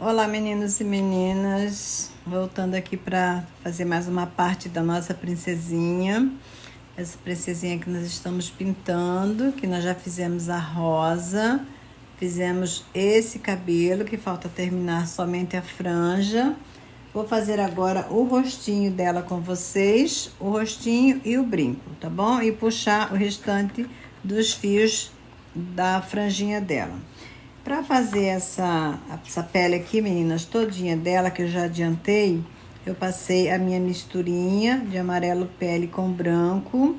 Olá, meninos e meninas, voltando aqui para fazer mais uma parte da nossa princesinha, essa princesinha que nós estamos pintando, que nós já fizemos a rosa, fizemos esse cabelo, que falta terminar somente a franja. Vou fazer agora o rostinho dela com vocês, o rostinho e o brinco, tá bom? E puxar o restante dos fios da franjinha dela. Para fazer essa pele aqui, meninas, todinha dela, que eu já adiantei, eu passei a minha misturinha de amarelo pele com branco.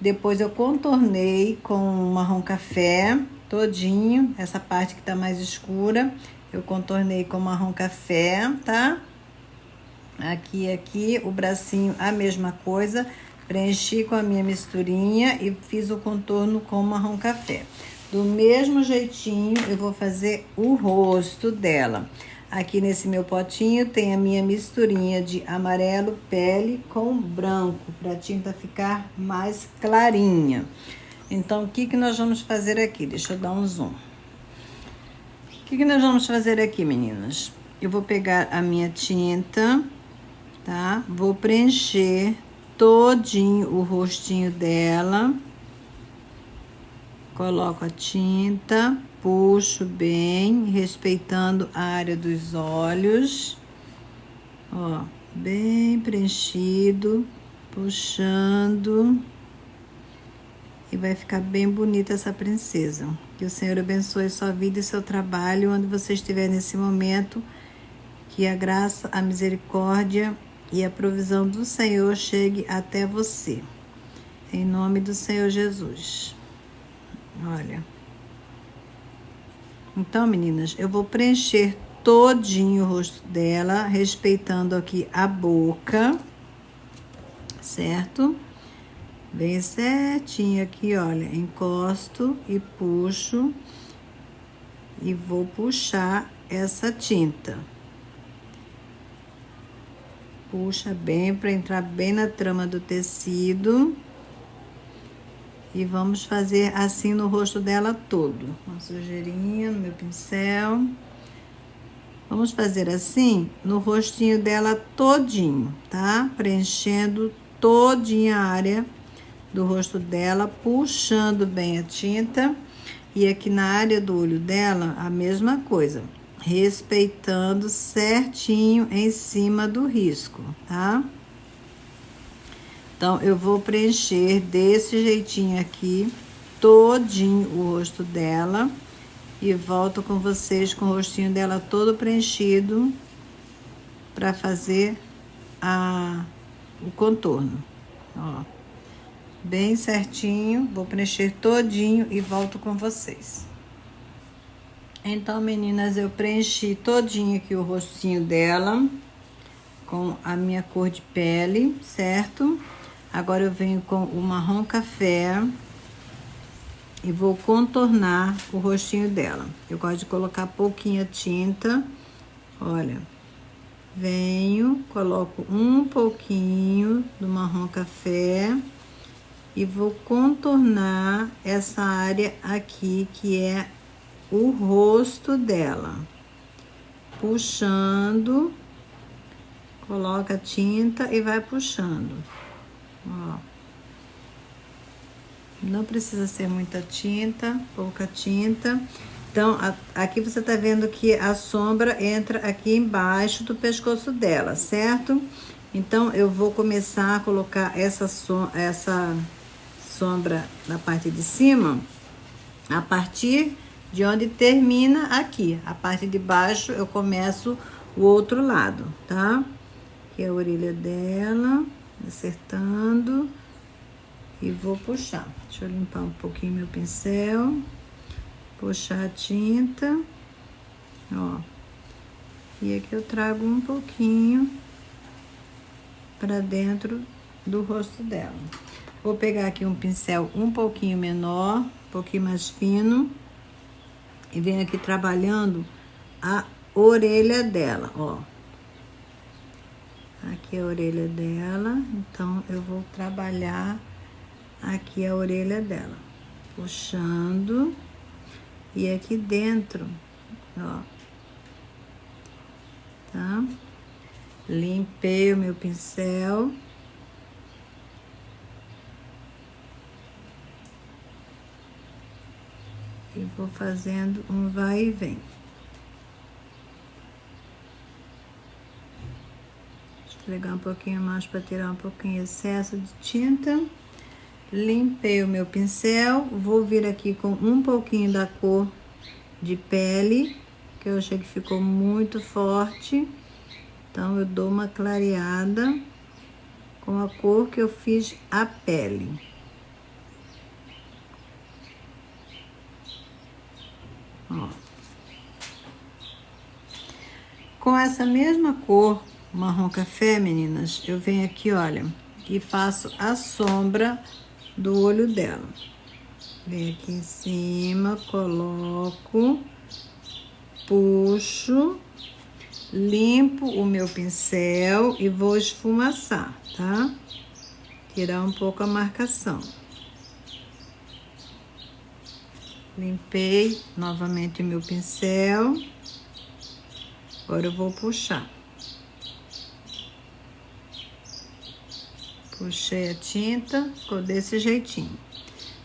Depois eu contornei com marrom café todinho, essa parte que tá mais escura, eu contornei com marrom café, tá? Aqui, o bracinho a mesma coisa, preenchi com a minha misturinha e fiz o contorno com marrom café. Do mesmo jeitinho, eu vou fazer o rosto dela. Aqui nesse meu potinho tem a minha misturinha de amarelo pele com branco, para a tinta ficar mais clarinha. Então, o que nós vamos fazer aqui? Deixa eu dar um zoom. O que nós vamos fazer aqui, meninas? Eu vou pegar a minha tinta, tá? Vou preencher todinho o rostinho dela. Coloco a tinta, puxo bem, respeitando a área dos olhos. Ó, bem preenchido, puxando. E vai ficar bem bonita essa princesa. Que o Senhor abençoe sua vida e seu trabalho, onde você estiver nesse momento. Que a graça, a misericórdia e a provisão do Senhor chegue até você. Em nome do Senhor Jesus. Olha. Então, meninas, eu vou preencher todinho o rosto dela, respeitando aqui a boca, certo? Bem certinho aqui, olha, encosto e puxo e vou puxar essa tinta. Puxa bem para entrar bem na trama do tecido. E vamos fazer assim no rosto dela todo. Uma sujeirinha no meu pincel. Vamos fazer assim no rostinho dela todinho, tá? Preenchendo todinha a área do rosto dela, puxando bem a tinta. E aqui na área do olho dela, a mesma coisa. Respeitando certinho em cima do risco, tá? Então, eu vou preencher desse jeitinho aqui, todinho o rosto dela. E volto com vocês com o rostinho dela todo preenchido para fazer o contorno. Ó, bem certinho, vou preencher todinho e volto com vocês. Então, meninas, eu preenchi todinho aqui o rostinho dela com a minha cor de pele, certo? Agora eu venho com o marrom café e vou contornar o rostinho dela. Eu gosto de colocar pouquinha tinta. Olha, venho, coloco um pouquinho do marrom café e vou contornar essa área aqui que é o rosto dela. Puxando, coloca a tinta e vai puxando. Ó. Não precisa ser muita tinta, pouca tinta. Então, aqui você tá vendo que a sombra entra aqui embaixo do pescoço dela, certo? Então, eu vou começar a colocar essa sombra na parte de cima, a partir de onde termina aqui. A parte de baixo, eu começo o outro lado, tá? Aqui é a orelha dela. Acertando e vou puxar. Deixa eu limpar um pouquinho meu pincel, puxar a tinta, ó. E aqui eu trago um pouquinho para dentro do rosto dela. Vou pegar aqui um pincel um pouquinho menor, um pouquinho mais fino, e venho aqui trabalhando a orelha dela, ó. Aqui é a orelha dela, então eu vou trabalhar aqui a orelha dela, puxando, e aqui dentro, ó, tá? Limpei o meu pincel. E vou fazendo um vai e vem. Esfregar um pouquinho mais para tirar um pouquinho de excesso de tinta. Limpei o meu pincel. Vou vir aqui com um pouquinho da cor de pele, que eu achei que ficou muito forte. Então, eu dou uma clareada com a cor que eu fiz a pele. Ó. Com essa mesma cor marrom café, meninas, eu venho aqui, olha, e faço a sombra do olho dela. Venho aqui em cima, coloco, puxo, limpo o meu pincel e vou esfumaçar, tá? Tirar um pouco a marcação. Limpei novamente o meu pincel. Agora eu vou puxar. Puxei a tinta, ficou desse jeitinho.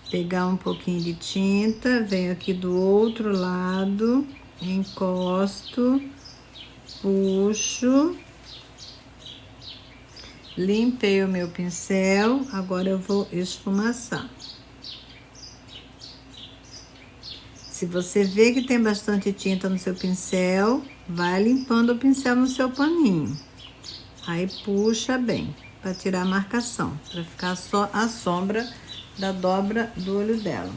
Pegar um pouquinho de tinta, venho aqui do outro lado, encosto, puxo. Limpei o meu pincel, agora eu vou esfumaçar. Se você vê que tem bastante tinta no seu pincel, vai limpando o pincel no seu paninho. Aí puxa bem, para tirar a marcação, para ficar só a sombra da dobra do olho dela.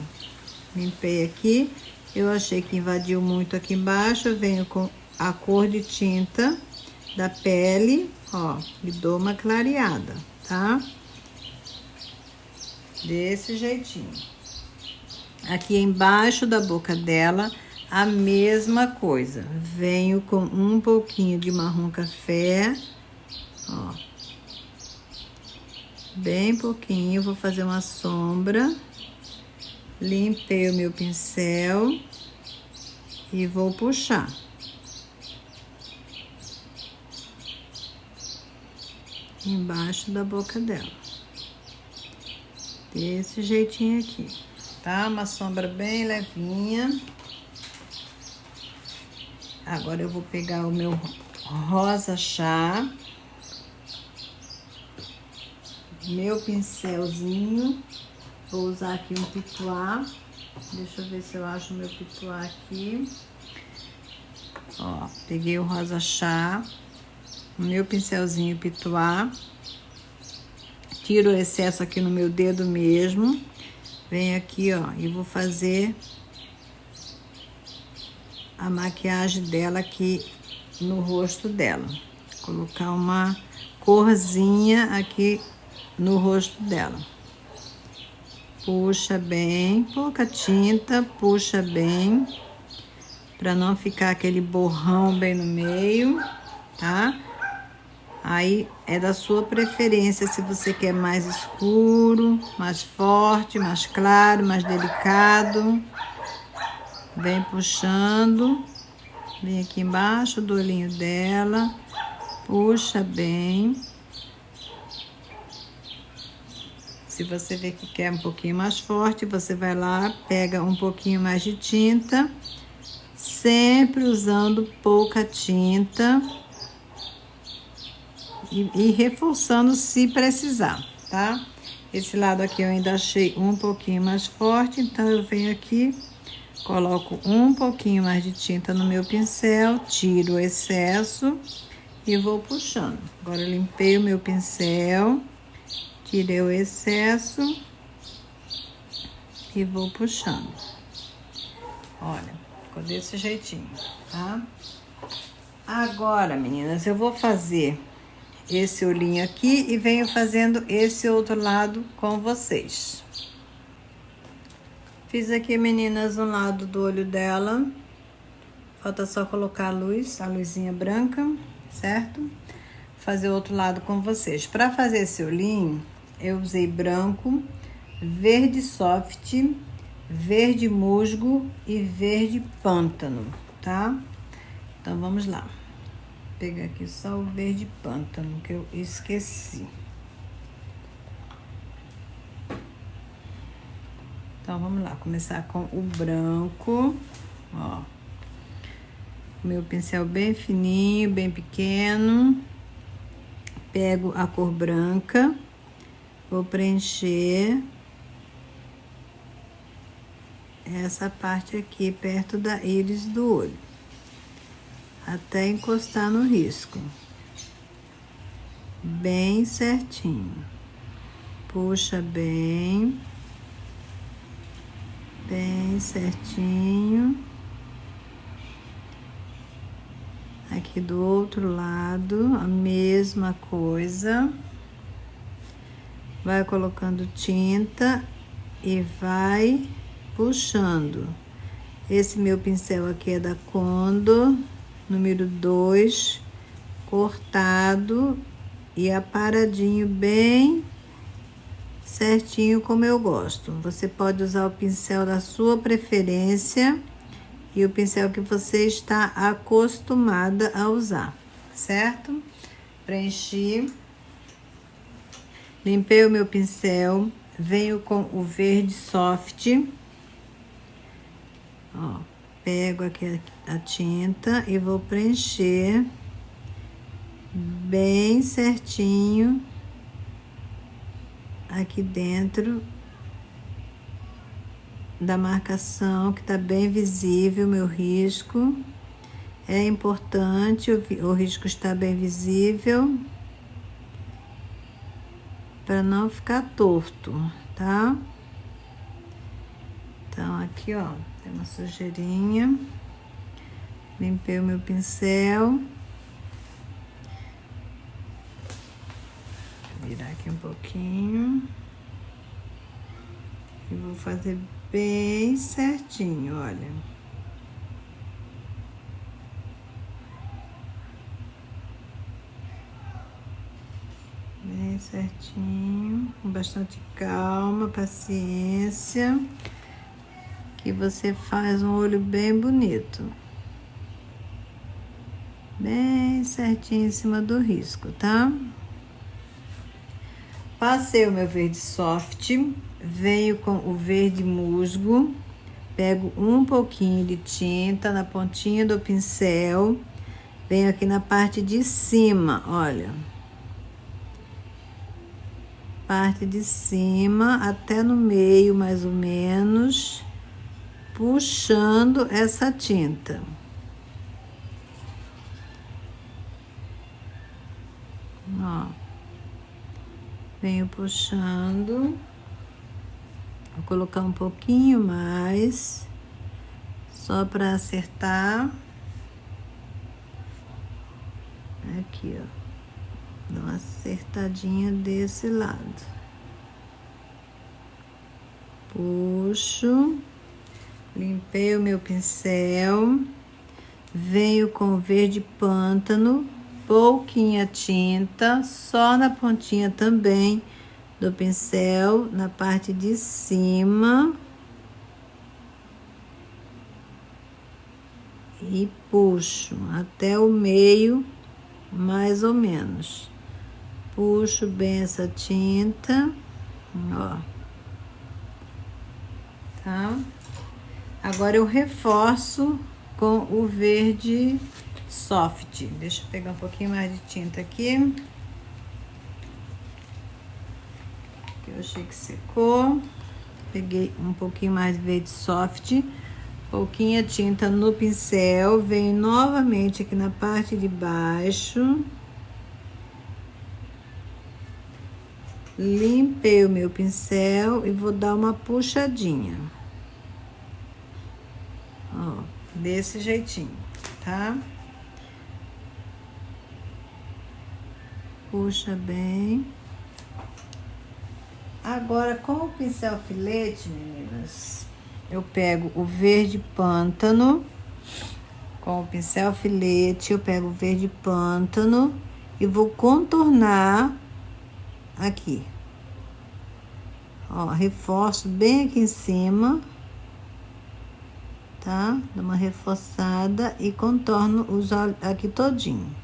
Limpei aqui, eu achei que invadiu muito aqui embaixo, eu venho com a cor de tinta da pele, ó, e dou uma clareada, tá? Desse jeitinho. Aqui embaixo da boca dela, a mesma coisa. Venho com um pouquinho de marrom café, ó. Bem pouquinho, vou fazer uma sombra. Limpei o meu pincel e vou puxar. Embaixo da boca dela. Desse jeitinho aqui. Tá? Uma sombra bem levinha. Agora eu vou pegar o meu rosa chá. Meu pincelzinho. Vou usar aqui um pituá. Deixa eu ver se eu acho o meu pituá aqui. Ó, peguei o rosa chá. O meu pincelzinho pituá. Tiro o excesso aqui no meu dedo mesmo. Venho aqui, ó, e vou fazer a maquiagem dela aqui no rosto dela. Colocar uma corzinha aqui no rosto dela. Puxa bem, pouca tinta, puxa bem, para não ficar aquele borrão bem no meio, tá? Aí é da sua preferência, se você quer mais escuro, mais forte, mais claro, mais delicado. Vem puxando, vem aqui embaixo do olhinho dela, puxa bem. Se você vê que quer um pouquinho mais forte, você vai lá, pega um pouquinho mais de tinta, sempre usando pouca tinta. E reforçando se precisar, tá? Esse lado aqui eu ainda achei um pouquinho mais forte, então eu venho aqui, coloco um pouquinho mais de tinta no meu pincel, tiro o excesso e vou puxando. Agora eu limpei o meu pincel, tirei o excesso e vou puxando. Olha, ficou desse jeitinho, tá? Agora, meninas, eu vou fazer esse olhinho aqui e venho fazendo esse outro lado com vocês. Fiz aqui, meninas, um lado do olho dela. Falta só colocar a luz, a luzinha branca, certo? Fazer o outro lado com vocês. Para fazer esse olhinho, eu usei branco, verde soft, verde musgo e verde pântano, tá? Então, vamos lá. pegar aqui só o verde pântano, que eu esqueci. Então, vamos lá, começar com o branco, ó. Meu pincel bem fininho, bem pequeno. Pego a cor branca, vou preencher essa parte aqui, perto da íris do olho, até encostar no risco. Bem certinho. Puxa bem certinho. Aqui do outro lado, a mesma coisa. Vai colocando tinta e vai puxando. Esse meu pincel aqui é da Condor, número 2, cortado e aparadinho bem certinho como eu gosto. Você pode usar o pincel da sua preferência e o pincel que você está acostumada a usar, certo? Preenchi, limpei o meu pincel, venho com o verde soft, ó, pego aqui a tinta e vou preencher bem certinho aqui dentro da marcação, que tá bem visível meu risco. É importante o risco estar bem visível para não ficar torto, tá? Então aqui, ó, tem uma sujeirinha. Limpei o meu pincel. Vou virar aqui um pouquinho e vou fazer bem certinho, olha. Bem certinho, com bastante calma, paciência, que você faz um olho bem bonito. Bem certinho em cima do risco, tá? Passei o meu verde soft, venho com o verde musgo, pego um pouquinho de tinta na pontinha do pincel, venho aqui na parte de cima, olha. Parte de cima até no meio, mais ou menos, puxando essa tinta. Ó. Venho puxando. Vou colocar um pouquinho mais, só para acertar. Aqui, ó. Dá uma acertadinha desse lado. Puxo. Limpei o meu pincel. Venho com verde pântano. Pouquinha tinta, só na pontinha também do pincel, na parte de cima. E puxo até o meio, mais ou menos. Puxo bem essa tinta, ó. Tá? Agora eu reforço com o verde soft. Deixa eu pegar um pouquinho mais de tinta aqui. Que eu achei que secou. Peguei um pouquinho mais de verde soft. Pouquinha tinta no pincel. Venho novamente aqui na parte de baixo. Limpei o meu pincel e vou dar uma puxadinha. Ó, desse jeitinho, tá? Puxa bem. Agora, com o pincel filete, meninas, eu pego o verde pântano. Com o pincel filete, eu pego o verde pântano e vou contornar aqui. Ó, reforço bem aqui em cima, tá? Dou uma reforçada e contorno os olhos aqui todinho.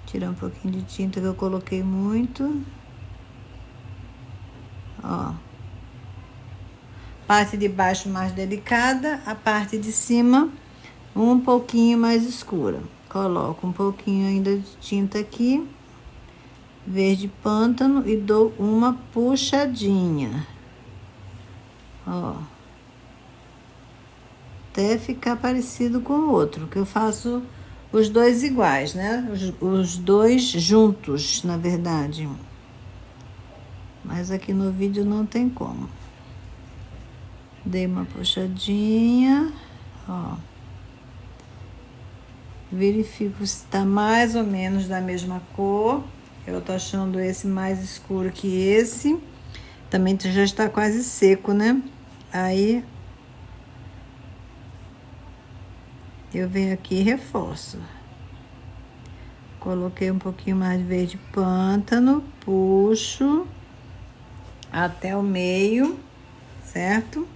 Tirar um pouquinho de tinta que eu coloquei muito. Ó. Parte de baixo mais delicada, a parte de cima um pouquinho mais escura. Coloco um pouquinho ainda de tinta aqui, verde pântano, e dou uma puxadinha. Ó. Até ficar parecido com o outro, que eu faço os dois iguais, né? Os dois juntos, na verdade. Mas aqui no vídeo não tem como. Dei uma puxadinha, ó. Verifico se tá mais ou menos da mesma cor. Eu tô achando esse mais escuro que esse. Também já está quase seco, né? Aí eu venho aqui e reforço. Coloquei um pouquinho mais de verde pântano, puxo até o meio, certo?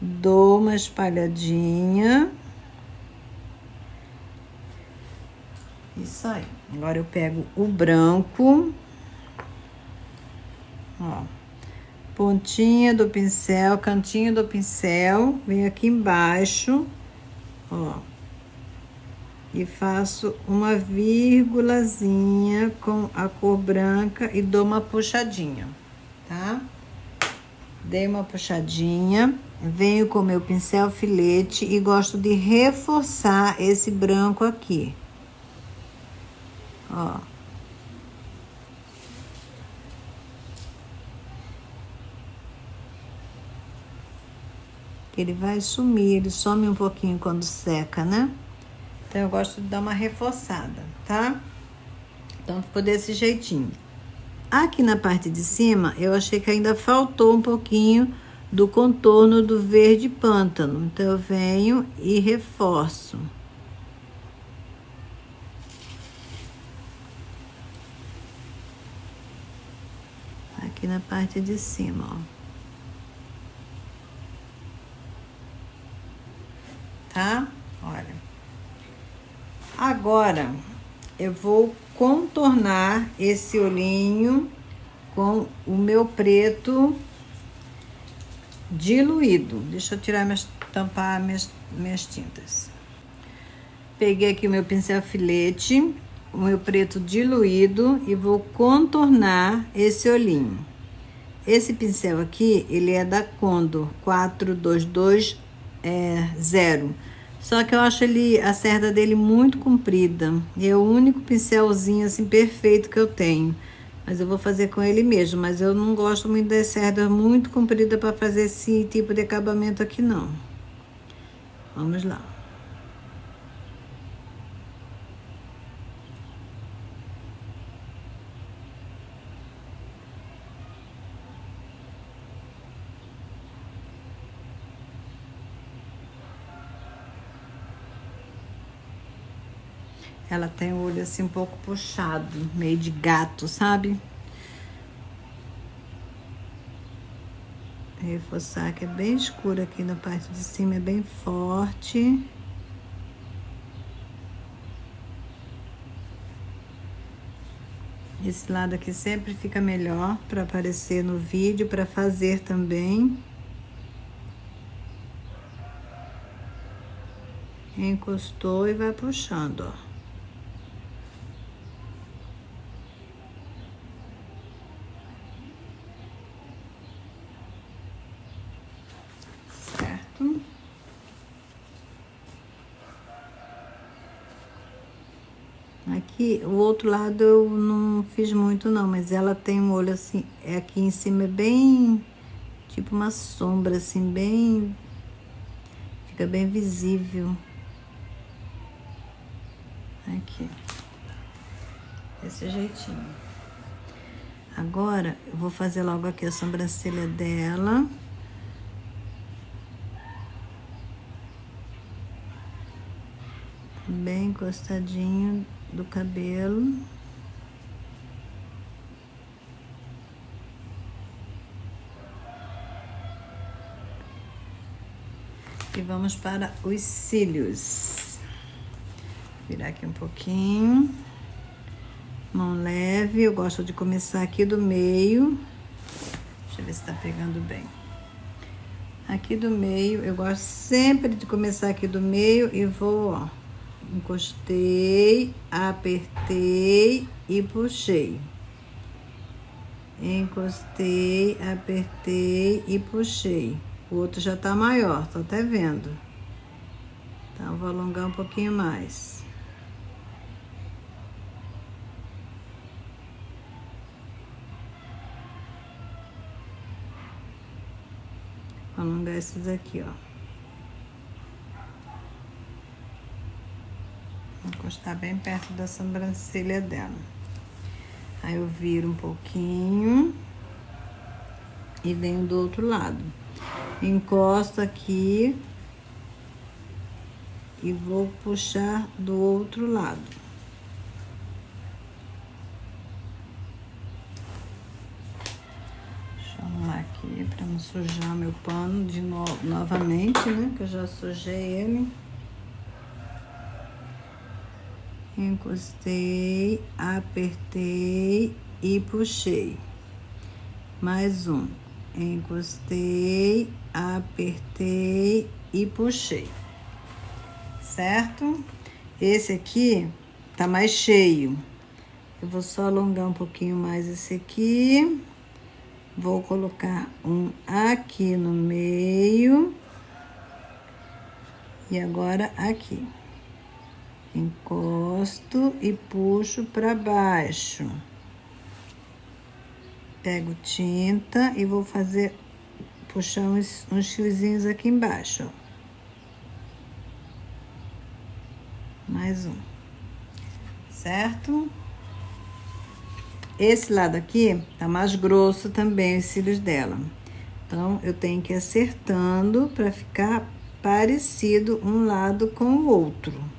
Dou uma espalhadinha. Isso aí. Agora eu pego o branco, ó, pontinha do pincel, cantinho do pincel, venho aqui embaixo, ó, e faço uma vírgulazinha com a cor branca e dou uma puxadinha, tá? Dei uma puxadinha, venho com meu pincel filete e gosto de reforçar esse branco aqui. Ó. Ele vai sumir, ele some um pouquinho quando seca, né? Então eu gosto de dar uma reforçada, tá? Então ficou desse jeitinho. Aqui na parte de cima, eu achei que ainda faltou um pouquinho do contorno do verde pântano. Então eu venho e reforço. Aqui na parte de cima, ó. Tá? Olha. Agora, eu vou contornar esse olhinho com o meu preto diluído. Deixa eu tirar tampar minhas tintas. Peguei aqui o meu pincel filete, o meu preto diluído e vou contornar esse olhinho. Esse pincel aqui, ele é da Condor 422 0. Só que eu acho a cerda dele muito comprida. E é o único pincelzinho assim perfeito que eu tenho. Mas eu vou fazer com ele mesmo. Mas eu não gosto muito da cerda muito comprida para fazer esse tipo de acabamento aqui, não. Vamos lá. Ela tem o olho assim um pouco puxado, meio de gato, sabe? Reforçar que é bem escuro aqui na parte de cima, é bem forte. Esse lado aqui sempre fica melhor para aparecer no vídeo, para fazer também. Encostou e vai puxando, ó. Aqui, o outro lado eu não fiz muito não, mas ela tem um olho assim, aqui em cima é bem, tipo uma sombra assim, bem, fica bem visível. Aqui, desse jeitinho. Agora, eu vou fazer logo aqui a sobrancelha dela. Bem encostadinho do cabelo. E vamos para os cílios. Virar aqui um pouquinho. Mão leve, eu gosto de começar aqui do meio. Deixa eu ver se tá pegando bem. Aqui do meio, eu gosto sempre de começar aqui do meio e vou, ó. Encostei, apertei e puxei. Encostei, apertei e puxei. O outro já tá maior, tô até vendo. Então, vou alongar um pouquinho mais. Vou alongar esses aqui, ó. Vou encostar bem perto da sobrancelha dela. Aí eu viro um pouquinho e venho do outro lado. Encosto aqui e vou puxar do outro lado. Deixa eu arrumar aqui para não sujar meu pano de novo, novamente, né? Que eu já sujei ele. Encostei, apertei e puxei. Mais um. Encostei, apertei e puxei. Certo? Esse aqui tá mais cheio. Eu vou só alongar um pouquinho mais esse aqui. Vou colocar um aqui no meio. E agora aqui. Encosto e puxo para baixo. Pego tinta e vou puxar uns fiozinhos aqui embaixo, ó. Mais um. Certo? Esse lado aqui tá mais grosso também, os cílios dela. Então, eu tenho que ir acertando para ficar parecido um lado com o outro.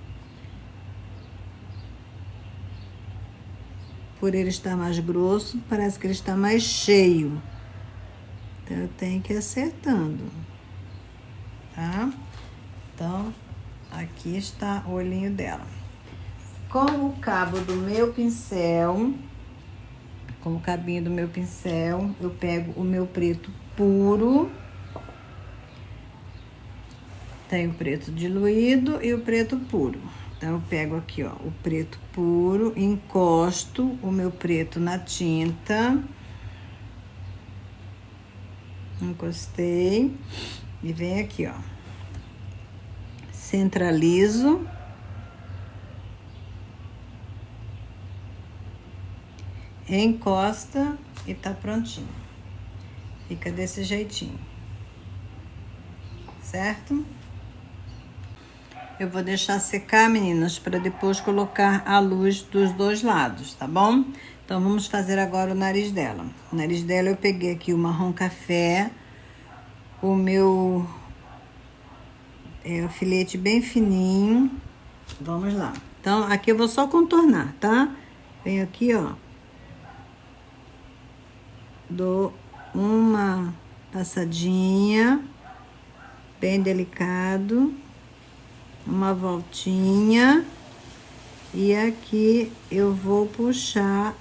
Por ele estar mais grosso, parece que ele está mais cheio. Então, eu tenho que ir acertando, tá? Então, aqui está o olhinho dela. Com o cabo do meu pincel, com o cabinho do meu pincel, eu pego o meu preto puro. Tem o preto diluído e o preto puro. Então, eu pego aqui, ó, o preto puro, encosto o meu preto na tinta. Encostei. E vem aqui, ó. Centralizo. Encosta e tá prontinho. Fica desse jeitinho. Certo? Eu vou deixar secar, meninas, para depois colocar a luz dos dois lados, tá bom? Então, vamos fazer agora o nariz dela. O nariz dela eu peguei aqui o marrom café, o meu alfinete bem fininho. Vamos lá. Então, aqui eu vou só contornar, tá? Venho aqui, ó. Dou uma passadinha, bem delicado. Uma voltinha e aqui eu vou puxar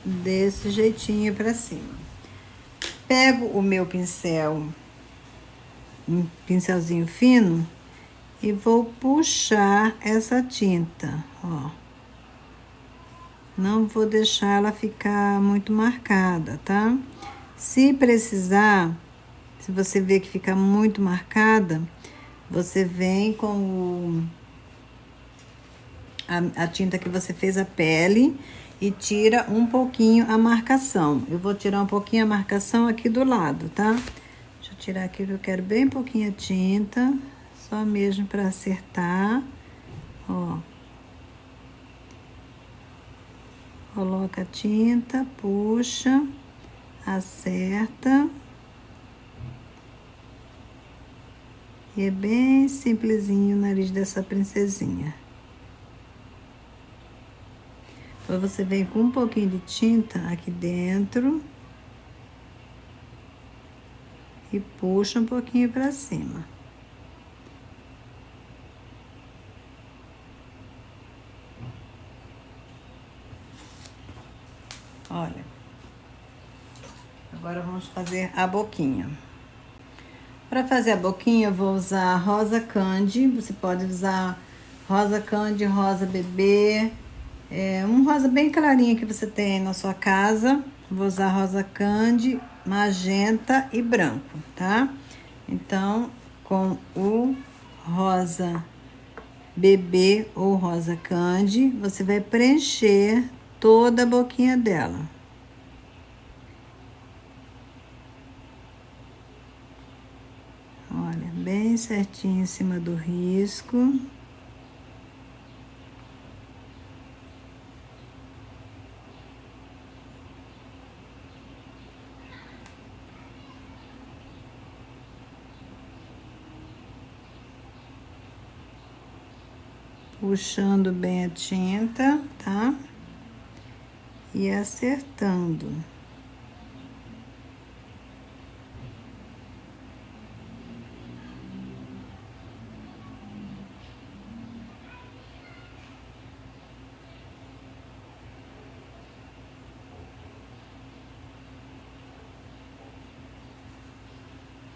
desse jeitinho pra cima. Pego o meu pincel, um pincelzinho fino, e vou puxar essa tinta, ó. Não vou deixar ela ficar muito marcada, tá? Se precisar, se você ver que fica muito marcada, você vem com a tinta que você fez a pele e tira um pouquinho a marcação. Eu vou tirar um pouquinho a marcação aqui do lado, tá? Deixa eu tirar aqui que eu quero bem pouquinho a tinta, só mesmo para acertar, ó. Coloca a tinta, puxa, acerta. E é bem simplesinho o nariz dessa princesinha. Então, você vem com um pouquinho de tinta aqui dentro. E puxa um pouquinho pra cima. Olha. Agora vamos fazer a boquinha. Para fazer a boquinha, eu vou usar rosa candy. Você pode usar rosa candy, rosa bebê, um rosa bem clarinho que você tem na sua casa. Vou usar rosa candy, magenta e branco, tá? Então, com o rosa bebê ou rosa candy, você vai preencher toda a boquinha dela. Olha, bem certinho em cima do risco. Puxando bem a tinta, tá? E acertando.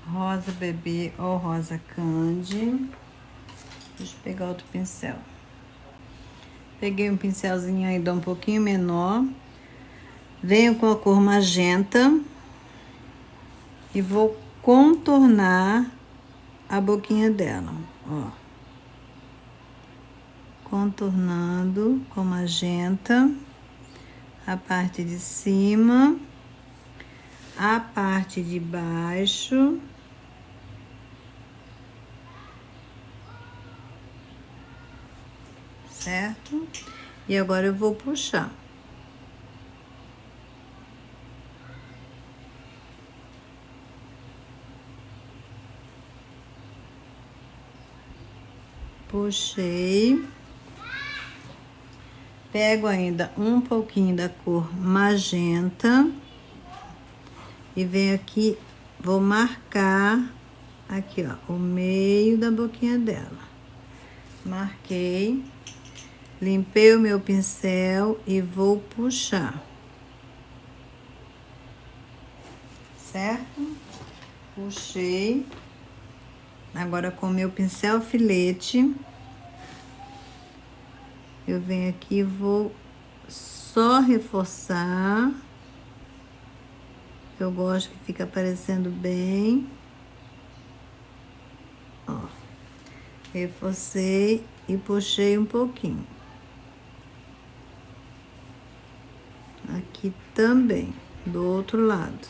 Rosa bebê ou rosa candy. Deixa eu pegar outro pincel. Peguei um pincelzinho ainda um pouquinho menor. Venho com a cor magenta. E vou contornar a boquinha dela, ó. Contornando com magenta. A parte de cima. A parte de baixo. Certo? E agora eu vou puxar. Puxei. Pego ainda um pouquinho da cor magenta. E venho aqui, vou marcar aqui, ó, o meio da boquinha dela. Marquei. Limpei o meu pincel e vou puxar. Certo? Puxei. Agora com o meu pincel filete, eu venho aqui e vou só reforçar. Eu gosto que fica aparecendo bem. Ó. Reforcei e puxei um pouquinho. Aqui também, do outro lado.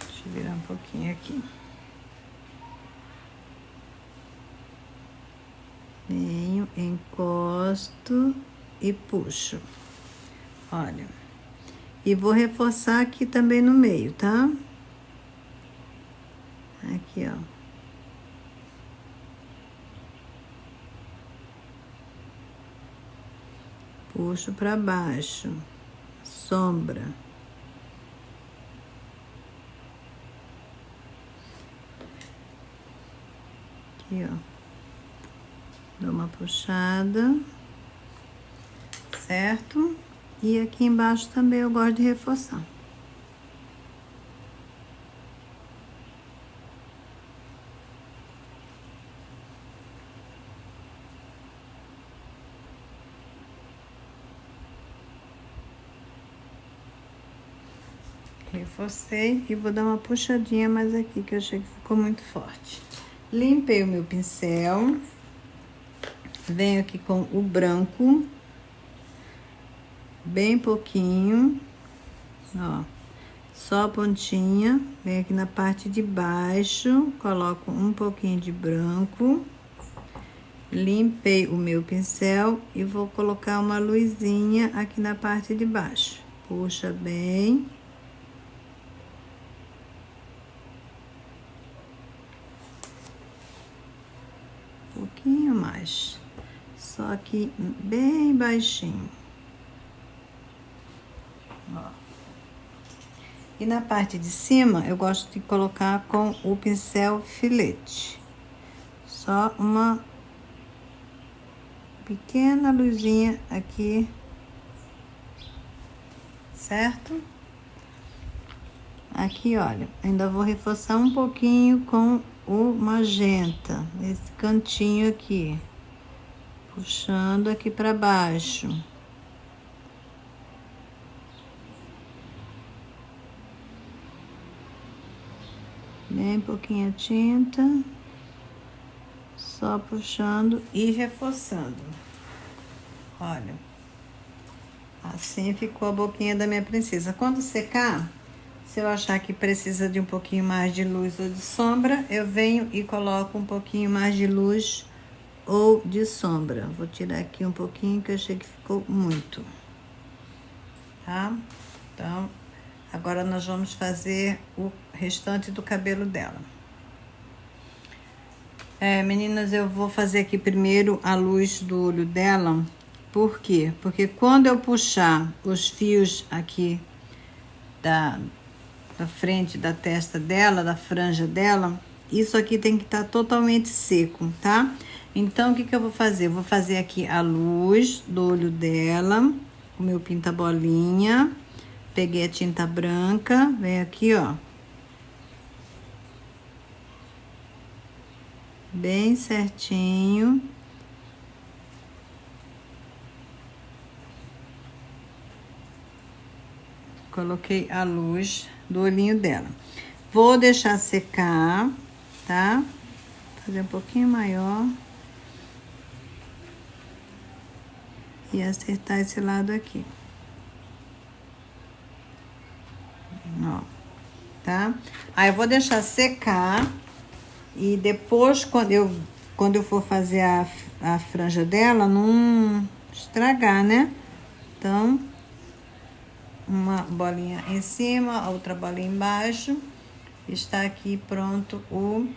Deixa eu virar um pouquinho aqui. Venho, encosto e puxo. Olha. E vou reforçar aqui também no meio, tá? Aqui, ó. Puxo pra baixo. Sombra. Aqui, ó. Dou uma puxada. Certo? E aqui embaixo também eu gosto de reforçar. Reforcei e vou dar uma puxadinha mais aqui, que eu achei que ficou muito forte. Limpei o meu pincel. Venho aqui com o branco. Bem pouquinho. Ó. Só a pontinha. Venho aqui na parte de baixo. Coloco um pouquinho de branco. Limpei o meu pincel e vou colocar uma luzinha aqui na parte de baixo. Puxa bem. Um pouquinho mais. Só aqui bem baixinho. Ó. E na parte de cima, eu gosto de colocar com o pincel filete. Só uma pequena luzinha aqui, certo? Aqui, olha, ainda vou reforçar um pouquinho com o magenta, esse cantinho aqui, puxando aqui para baixo. Bem pouquinha tinta, só puxando e reforçando. Olha, assim ficou a boquinha da minha princesa. Quando secar, se eu achar que precisa de um pouquinho mais de luz ou de sombra, eu venho e coloco um pouquinho mais de luz ou de sombra. Vou tirar aqui um pouquinho que eu achei que ficou muito, tá? Então, agora nós vamos fazer o restante do cabelo dela. Meninas, eu vou fazer aqui primeiro a luz do olho dela. Por quê? Porque quando eu puxar os fios aqui da frente da testa dela, da franja dela, isso aqui tem que estar totalmente seco, tá? Então, o que eu vou fazer? Eu vou fazer aqui a luz do olho dela, o meu pinta-bolinha. Peguei a tinta branca, vem aqui, ó. Bem certinho. Coloquei a luz do olhinho dela. Vou deixar secar, tá? Fazer um pouquinho maior. E acertar esse lado aqui. Ó, tá? Aí eu vou deixar secar. E depois, quando eu for fazer a franja dela, não estragar, né? Então, uma bolinha em cima, outra bolinha embaixo. Está aqui pronto o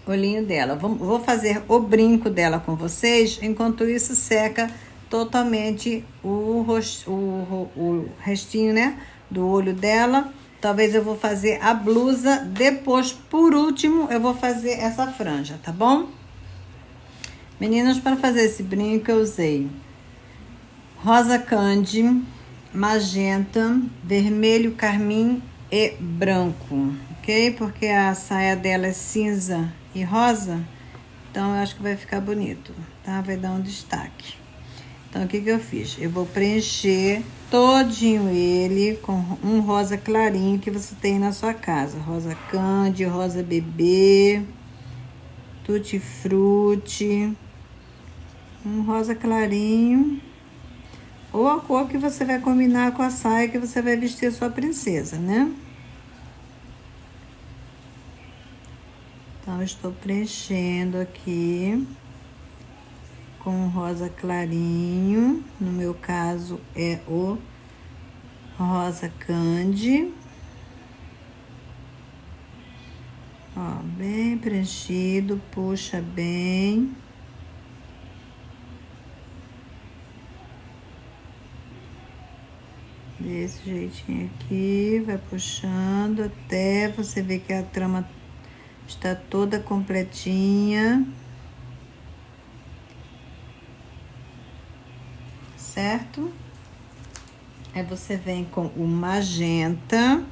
olhinho dela. Vou fazer o brinco dela com vocês. Enquanto isso, seca totalmente o restinho, né? Do olho dela. Talvez eu vou fazer a blusa. Depois, por último, eu vou fazer essa franja, tá bom? Meninas, para fazer esse brinco, eu usei rosa candy, magenta, vermelho, carmim e branco, ok? Porque a saia dela é cinza e rosa, então eu acho que vai ficar bonito, tá? Vai dar um destaque. Então, o que eu fiz? Eu vou preencher todinho ele com um rosa clarinho que você tem na sua casa. Rosa candy, rosa bebê, tutti frutti. Um rosa clarinho. Ou a cor que você vai combinar com a saia que você vai vestir a sua princesa, né? Então, eu estou preenchendo aqui com rosa clarinho. No meu caso, é o rosa candy. Ó, bem preenchido, puxa bem. Desse jeitinho aqui, vai puxando até você ver que a trama está toda completinha. Certo? Aí você vem com o magenta.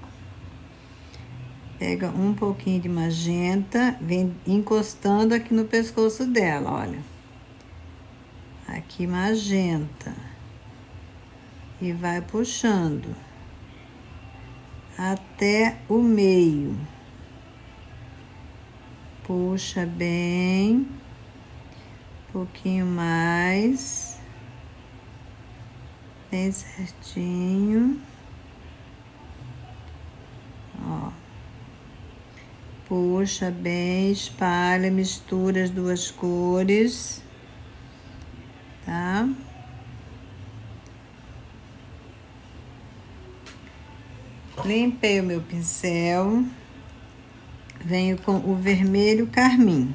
Pega um pouquinho de magenta, vem encostando aqui no pescoço dela, olha. Aqui magenta. E vai puxando até o meio. Puxa bem, um pouquinho mais, bem certinho. Ó. Puxa bem, espalha, mistura as duas cores, tá? Limpei o meu pincel, venho com o vermelho carmim.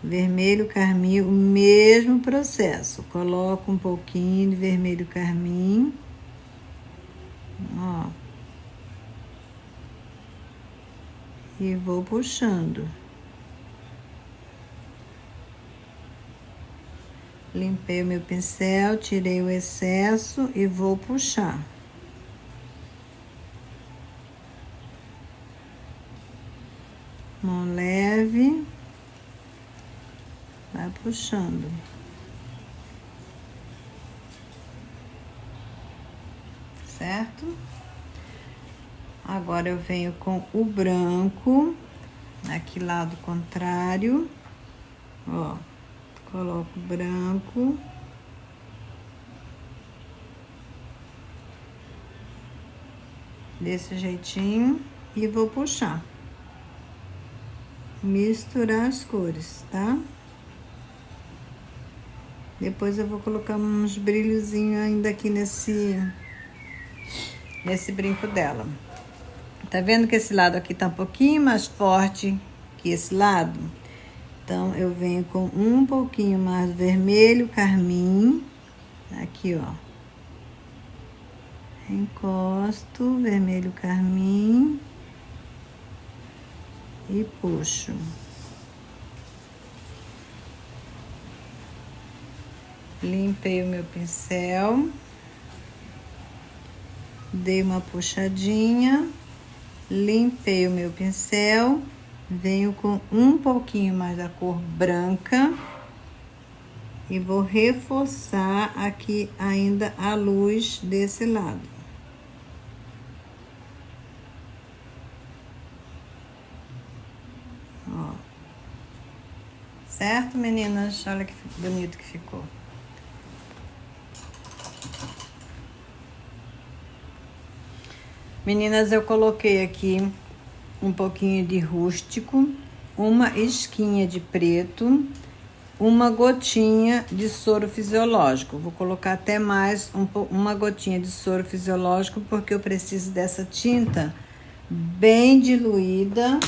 Vermelho carmim, o mesmo processo. Coloco um pouquinho de vermelho carmim. Ó. E vou puxando. Limpei o meu pincel, tirei o excesso e vou puxar. Mão leve, vai puxando. Certo? Agora eu venho com o branco, aqui lado contrário, ó, coloco o branco. Desse jeitinho e vou puxar. Misturar as cores, tá? Depois eu vou colocar uns brilhozinhos ainda aqui nesse brinco dela. Tá vendo que esse lado aqui tá um pouquinho mais forte que esse lado? Então, eu venho com um pouquinho mais vermelho carmim. Aqui, ó. Encosto, vermelho carmim. E puxo. Limpei o meu pincel. Dei uma puxadinha. Limpei o meu pincel. Venho com um pouquinho mais da cor branca. E vou reforçar aqui ainda a luz desse lado. Ó. Certo, meninas? Olha que bonito que ficou. Meninas, eu coloquei aqui um pouquinho de rústico, uma esquinha de preto, uma gotinha de soro fisiológico. Vou colocar até mais uma gotinha de soro fisiológico, porque eu preciso dessa tinta bem diluída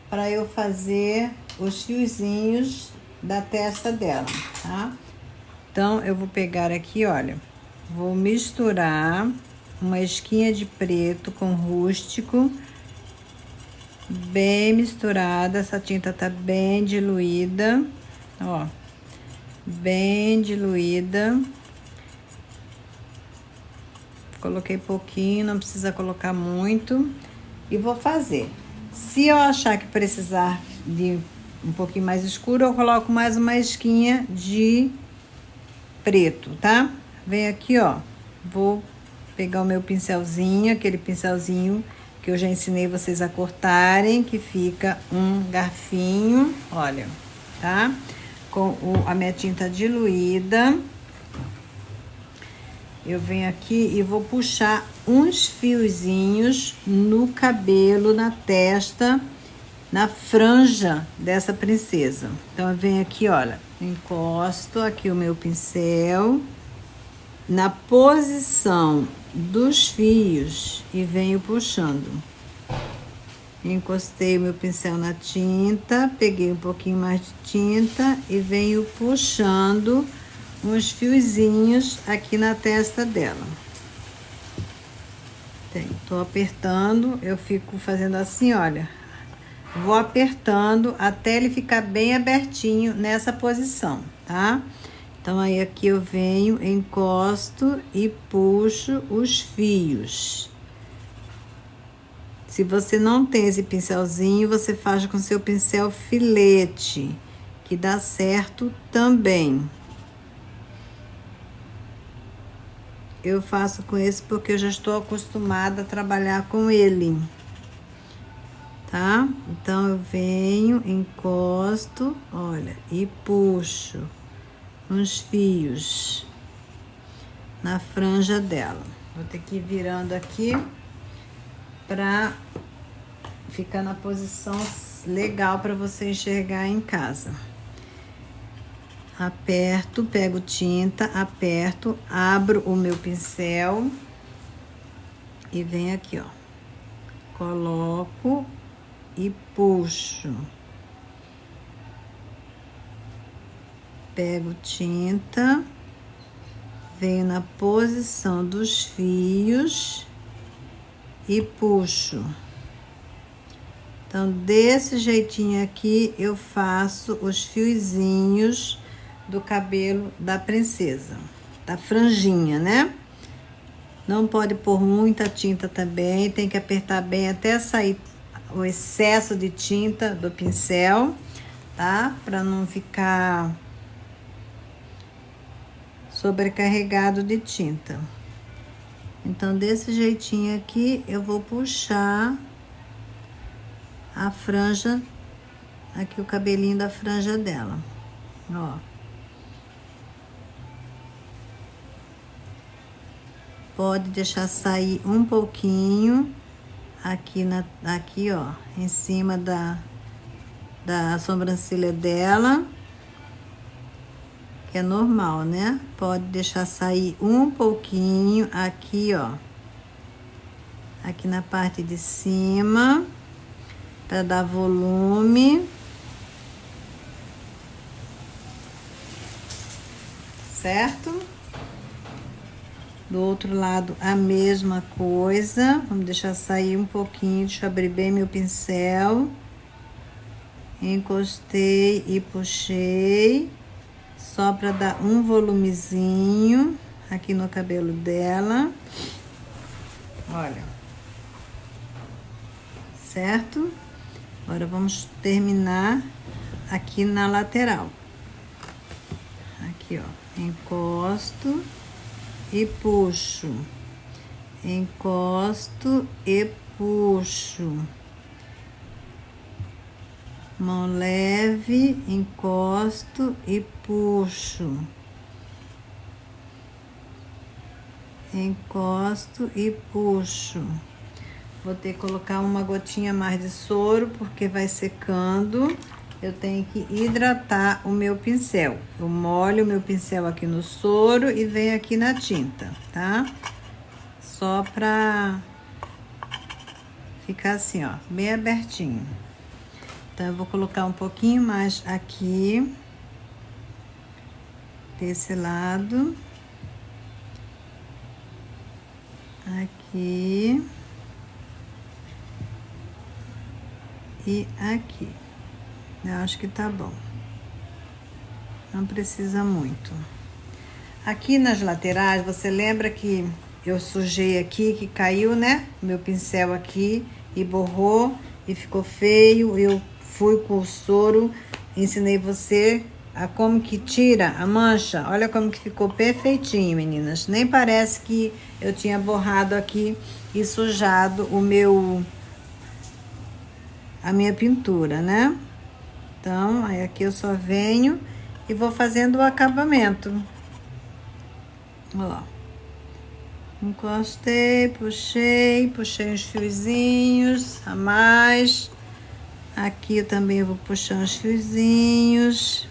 para eu fazer os fiozinhos da testa dela, tá? Então, eu vou pegar aqui, olha, vou misturar uma esquinha de preto com rústico, bem misturada. Essa tinta tá bem diluída, ó, bem diluída. Coloquei pouquinho, não precisa colocar muito. E vou fazer. Se eu achar que precisar de um pouquinho mais escuro, eu coloco mais uma esquinha de preto, tá? Vem aqui, ó, vou pegar o meu pincelzinho, aquele pincelzinho que eu já ensinei vocês a cortarem, que fica um garfinho, olha, tá? Com a minha tinta diluída. Eu venho aqui e vou puxar uns fiozinhos no cabelo, na testa, na franja dessa princesa. Então, eu venho aqui, olha, encosto aqui o meu pincel na posição dos fios e venho puxando. Encostei o meu pincel na tinta, peguei um pouquinho mais de tinta e venho puxando uns fiozinhos aqui na testa dela. Tô apertando, eu fico fazendo assim, olha. Vou apertando até ele ficar bem abertinho nessa posição, tá? Então, aí aqui eu venho, encosto e puxo os fios. Se você não tem esse pincelzinho, você faz com seu pincel filete, que dá certo também. Eu faço com esse porque eu já estou acostumada a trabalhar com ele, tá? Então, eu venho, encosto, olha, e puxo uns fios na franja dela. Vou ter que ir virando aqui pra ficar na posição legal para você enxergar em casa. Aperto, pego tinta, aperto, abro o meu pincel e venho aqui, ó. Coloco e puxo. Pego tinta, venho na posição dos fios e puxo. Então, desse jeitinho aqui, eu faço os fiozinhos do cabelo da princesa, da franjinha, né? Não pode pôr muita tinta também, tem que apertar bem até sair o excesso de tinta do pincel, tá? Para não ficar sobrecarregado de tinta. Então, desse jeitinho aqui, eu vou puxar a franja, aqui o cabelinho da franja dela, ó. Pode deixar sair um pouquinho aqui, ó, em cima da sobrancelha dela, que é normal, né? Pode deixar sair um pouquinho aqui, ó, aqui na parte de cima, para dar volume, certo? Do outro lado, a mesma coisa. Vamos deixar sair um pouquinho. Deixa eu abrir bem meu pincel. Encostei e puxei. Só para dar um volumezinho aqui no cabelo dela. Olha. Certo? Agora, vamos terminar aqui na lateral. Aqui, ó. Encosto e puxo, encosto e puxo, mão leve, encosto e puxo, encosto e puxo. Vou ter que colocar uma gotinha mais de soro, porque vai secando. Eu tenho que hidratar o meu pincel. Eu molho o meu pincel aqui no soro e venho aqui na tinta, tá? Só pra ficar assim, ó, bem abertinho. Então, eu vou colocar um pouquinho mais aqui, desse lado. Aqui. E aqui. Eu acho que tá bom. Não precisa muito. Aqui nas laterais, você lembra que eu sujei aqui, que caiu, né? Meu pincel aqui e borrou e ficou feio. Eu fui com o soro, ensinei você a como que tira a mancha. Olha como que ficou perfeitinho, meninas. Nem parece que eu tinha borrado aqui e sujado a minha pintura, né? Então, aí aqui eu só venho e vou fazendo o acabamento. Ó. Encostei, puxei uns fiozinhos a mais. Aqui eu também vou puxar uns fiozinhos.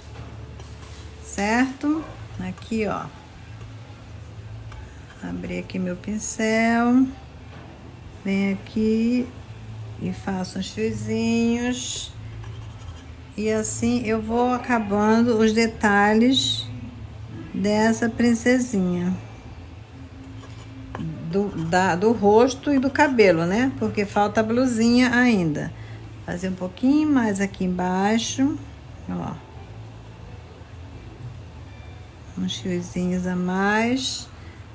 Certo? Aqui, ó. Abri aqui meu pincel. Venho aqui e faço uns fiozinhos. E assim eu vou acabando os detalhes dessa princesinha. Do rosto e do cabelo, né? Porque falta a blusinha ainda. Fazer um pouquinho mais aqui embaixo. Ó. Uns fiozinhos a mais.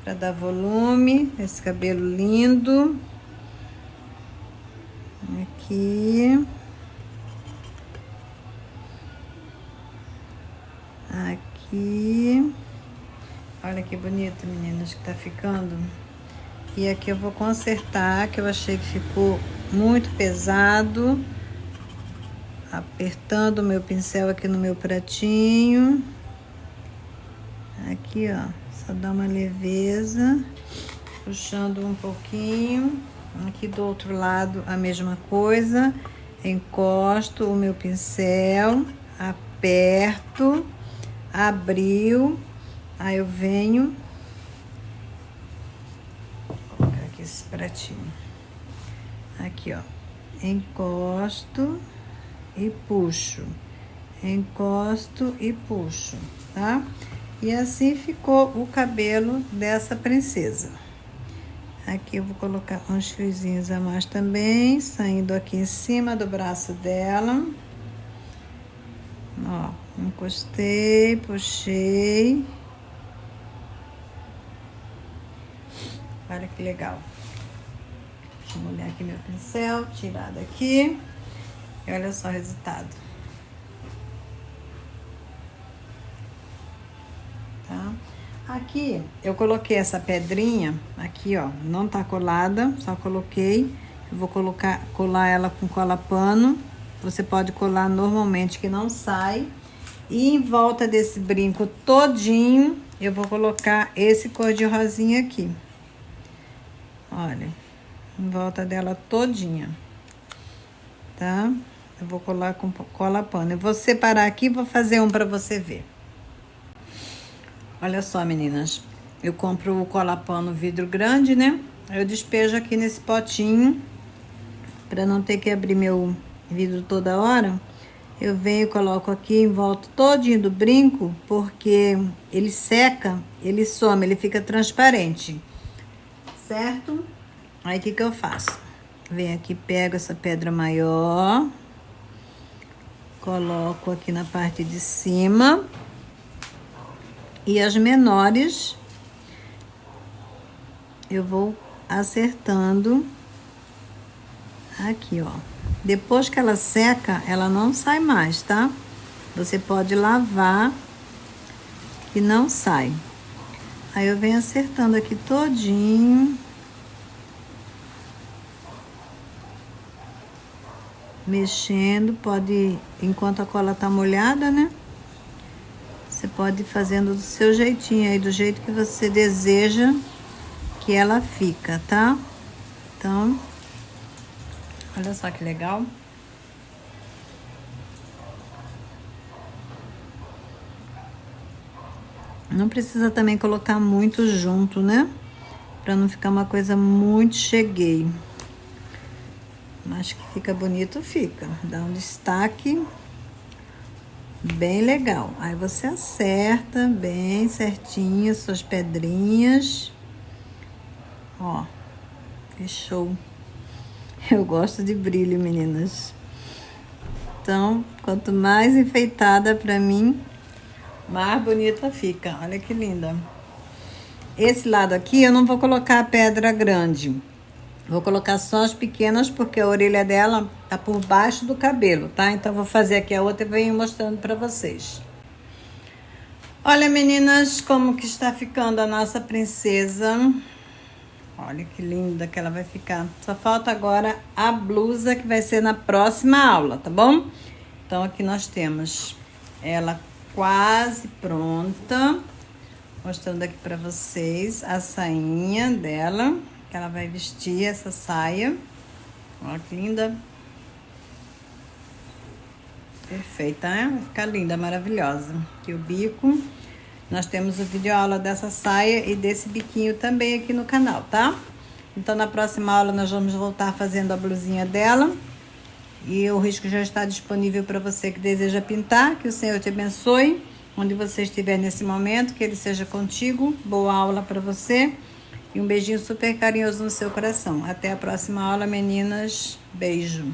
Pra dar volume. Esse cabelo lindo. Aqui. Aqui. Olha que bonito, meninas, que tá ficando. E aqui eu vou consertar, que eu achei que ficou muito pesado. Apertando o meu pincel aqui no meu pratinho. Aqui, ó, só dá uma leveza. Puxando um pouquinho. Aqui do outro lado a mesma coisa. Encosto o meu pincel, aperto, abriu, aí eu venho, vou colocar aqui esse pratinho, aqui, ó, encosto e puxo, encosto e puxo, tá? E assim ficou o cabelo dessa princesa. Aqui eu vou colocar uns fiozinhos a mais também, saindo aqui em cima do braço dela. Ó, Encostei, puxei. Olha que legal. Deixa eu molhar aqui meu pincel, tirar daqui. E olha só o resultado. Tá? Aqui eu coloquei essa pedrinha, aqui ó, não tá colada, só coloquei. Eu vou colar ela com cola pano. Você pode colar normalmente que não sai. E em volta desse brinco todinho, eu vou colocar esse cor de rosinha aqui. Olha, em volta dela todinha, tá? Eu vou colar com cola pano. Eu vou separar aqui e vou fazer um pra você ver. Olha só, meninas. Eu compro o cola pano vidro grande, né? Eu despejo aqui nesse potinho, pra não ter que abrir meu vidro toda hora. Eu venho e coloco aqui em volta todinho do brinco, porque ele seca, ele some, ele fica transparente, certo? Aí, o que eu faço? Venho aqui, pego essa pedra maior, coloco aqui na parte de cima, e as menores eu vou acertando aqui, ó. Depois que ela seca, ela não sai mais, tá? Você pode lavar que não sai. Aí eu venho acertando aqui todinho. Mexendo, pode, enquanto a cola tá molhada, né? Você pode ir fazendo do seu jeitinho aí, do jeito que você deseja que ela fica, tá? Então, olha só que legal. Não precisa também colocar muito junto, né? Pra não ficar uma coisa muito cheguei. Mas que fica bonito, fica. Dá um destaque bem legal. Aí você acerta bem certinho as suas pedrinhas. Ó, fechou. Eu gosto de brilho, meninas. Então, quanto mais enfeitada pra mim, mais bonita fica. Olha que linda. Esse lado aqui eu não vou colocar a pedra grande. Vou colocar só as pequenas, porque a orelha dela tá por baixo do cabelo, tá? Então, vou fazer aqui a outra e venho mostrando pra vocês. Olha, meninas, como que está ficando a nossa princesa. Olha que linda que ela vai ficar. Só falta agora a blusa, que vai ser na próxima aula, tá bom? Então, aqui nós temos ela quase pronta. Mostrando aqui pra vocês a sainha dela, que ela vai vestir essa saia. Olha que linda. Perfeita, né? Vai ficar linda, maravilhosa. Aqui o bico. Nós temos o vídeo aula dessa saia e desse biquinho também aqui no canal, tá? Então, na próxima aula, nós vamos voltar fazendo a blusinha dela. E o risco já está disponível para você que deseja pintar. Que o Senhor te abençoe, onde você estiver nesse momento. Que Ele seja contigo. Boa aula para você. E um beijinho super carinhoso no seu coração. Até a próxima aula, meninas. Beijo.